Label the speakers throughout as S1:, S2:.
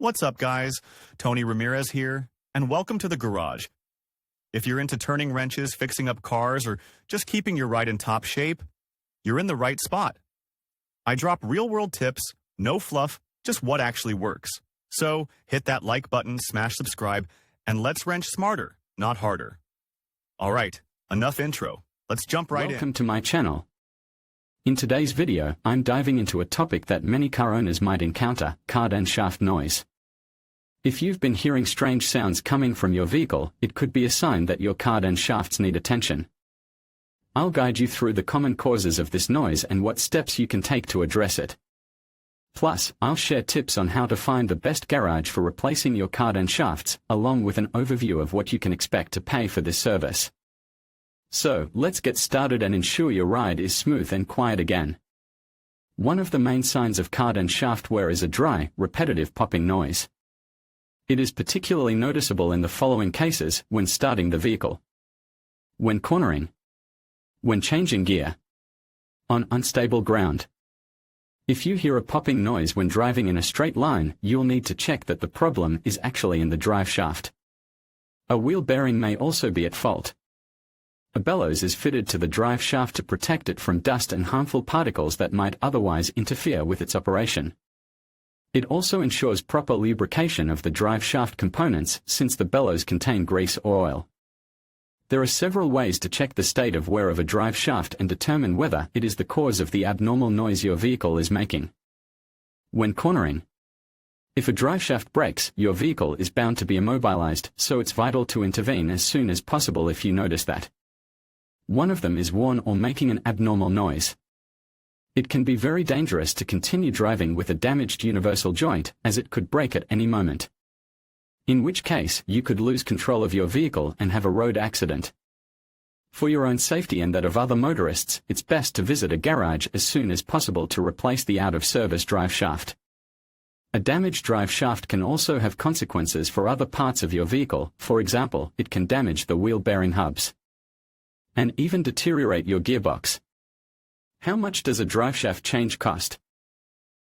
S1: What's up, guys? Tony Ramirez here, and welcome to the garage. If you're into turning wrenches, fixing up cars, or just keeping your ride in top shape, you're in the right spot. I drop real-world tips, no fluff, just what actually works. So hit that like button, smash subscribe, and let's wrench smarter, not harder. All right, enough intro. Let's jump right in.
S2: Welcome to my channel. In today's video, I'm diving into a topic that many car owners might encounter: Cardan shaft noise. If you've been hearing strange sounds coming from your vehicle, it could be a sign that your Cardan shafts need attention. I'll guide you through the common causes of this noise and what steps you can take to address it. Plus, I'll share tips on how to find the best garage for replacing your Cardan shafts, along with an overview of what you can expect to pay for this service. So, let's get started and ensure your ride is smooth and quiet again. One of the main signs of Cardan shaft wear is a dry, repetitive popping noise. It is particularly noticeable in the following cases: when starting the vehicle, when cornering, when changing gear, on unstable ground. If you hear a popping noise when driving in a straight line, you'll need to check that the problem is actually in the drive shaft. A wheel bearing may also be at fault. A bellows is fitted to the drive shaft to protect it from dust and harmful particles that might otherwise interfere with its operation. It also ensures proper lubrication of the drive shaft components, since the bellows contain grease or oil. There are several ways to check the state of wear of a drive shaft and determine whether it is the cause of the abnormal noise your vehicle is making. When cornering. If a drive shaft breaks, your vehicle is bound to be immobilized, so it's vital to intervene as soon as possible if you notice that one of them is worn or making an abnormal noise. It can be very dangerous to continue driving with a damaged universal joint, as it could break at any moment. In which case, you could lose control of your vehicle and have a road accident. For your own safety and that of other motorists, it's best to visit a garage as soon as possible to replace the out-of-service drive shaft. A damaged drive shaft can also have consequences for other parts of your vehicle. For example, it can damage the wheel bearing hubs and even deteriorate your gearbox. How much does a drive shaft change cost?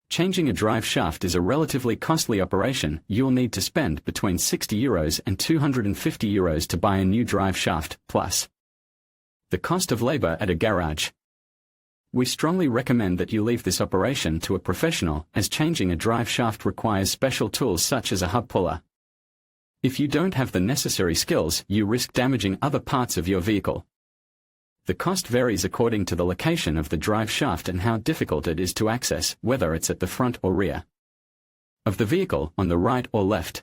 S2: Changing a drive shaft is a relatively costly operation. You'll need to spend between €60 and €250 to buy a new drive shaft, plus the cost of labor at a garage. We strongly recommend that you leave this operation to a professional, as changing a drive shaft requires special tools such as a hub puller. If you don't have the necessary skills, you risk damaging other parts of your vehicle. The cost varies according to the location of the drive shaft and how difficult it is to access, whether it's at the front or rear of the vehicle, on the right or left.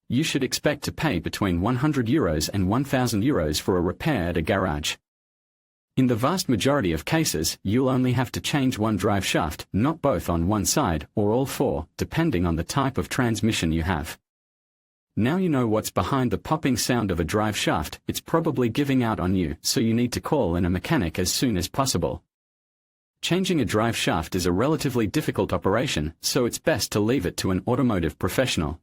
S2: You should expect to pay between €100 and €1,000 for a repair at a garage. In the vast majority of cases, you'll only have to change one drive shaft, not both on one side, or all four, depending on the type of transmission you have. Now you know what's behind the popping sound of a drive shaft. It's probably giving out on you, so you need to call in a mechanic as soon as possible. Changing a drive shaft is a relatively difficult operation, so it's best to leave it to an automotive professional.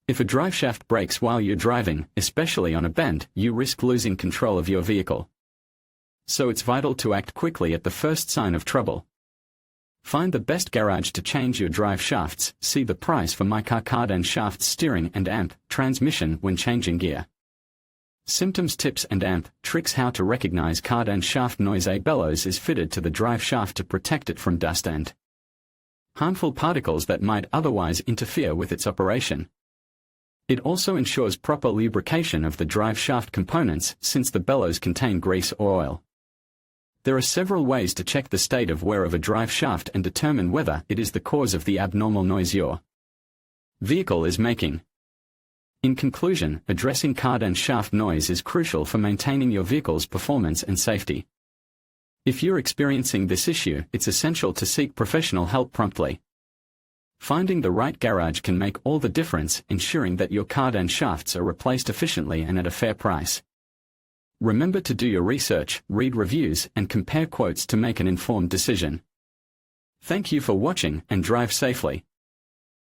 S2: If a drive shaft breaks while you're driving, especially on a bend, you risk losing control of your vehicle. So it's vital to act quickly at the first sign of trouble. Find the best garage to change your drive shafts. See the price for my Cardan shaft steering and amp transmission when changing gear. Symptoms, tips and amp tricks: how to recognize Cardan shaft noise. A bellows is fitted to the drive shaft to protect it from dust and harmful particles that might otherwise interfere with its operation. It also ensures proper lubrication of the drive shaft components, since the bellows contain grease or oil. There are several ways to check the state of wear of a drive shaft and determine whether it is the cause of the abnormal noise your vehicle is making. In conclusion, addressing Cardan shaft noise is crucial for maintaining your vehicle's performance and safety. If you're experiencing this issue, it's essential to seek professional help promptly. Finding the right garage can make all the difference, ensuring that your Cardan shafts are replaced efficiently and at a fair price. Remember to do your research, read reviews, and compare quotes to make an informed decision. Thank you for watching, and drive safely.